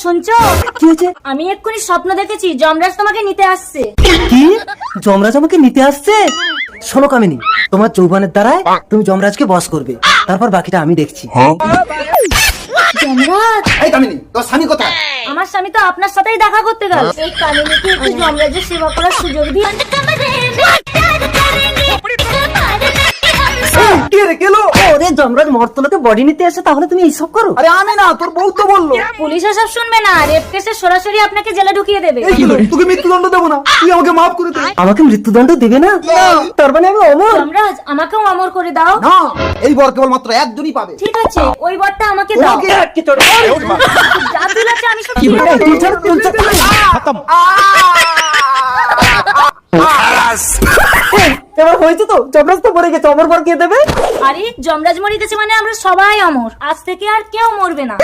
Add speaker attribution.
Speaker 1: শুনছো?
Speaker 2: কি হয়েছে?
Speaker 1: আমি এক্ষুনি স্বপ্ন দেখেছি যমরাজ তোমাকে নিতে আসছে।
Speaker 2: কি? যমরাজ আমাকে নিতে আসছে? শোনো কামিনী, তোমার যৌবনের দ্বারায় তুমি যমরাজকে বশ করবে, তারপর বাকিটা আমি দেখছি।
Speaker 1: যমরাজ?
Speaker 3: এই কামিনী, তোর স্বামী কোথায়?
Speaker 1: আমার স্বামী তো আপনার সাথেই দেখা করতে গেল। এই কামিনীকে একটু যমরাজের সেবা করার সুযোগ দিন।
Speaker 3: কে রে কেলো?
Speaker 2: ওরে যমরাজ মর্তলোকে বডি নিতে আসে, তাহলে তুমি এইসব করো?
Speaker 3: আরে আমি না, তোর বউ তো বললো।
Speaker 1: পুলিশ এসব শুনবে না, রেপ কেসে সরাসরি আপনাকে জেলে ঢুকিয়ে দেবে।
Speaker 3: এই কেলো, তোকে মৃত্যুদণ্ড দেবো না, তুই আমাকে মাফ করে দে।
Speaker 2: আমাকে মৃত্যুদণ্ড দেবে না? তার মানে আমি অমর?
Speaker 1: যমরাজ, আমাকেও অমর করে দাও।
Speaker 3: না, এই বর কেবল মাত্র একজনই পাবে।
Speaker 1: ঠিক আছে, ওই বরটা আমাকে দাও।
Speaker 3: ওকে আটকে চড়।
Speaker 1: যা দিল আছে আমি সব
Speaker 2: কি
Speaker 1: দিয়ে
Speaker 2: বলে?
Speaker 1: দেবো।
Speaker 2: তুই ছাড়, তুই ছাড়। এবার হয়েছে তো, যমরাজ তো মরে গেছে, অমর বর কে দেবে?
Speaker 1: আরে যমরাজ মরে গেছে মানে আমরা সবাই অমর, আজ থেকে আর কেউ মরবে না।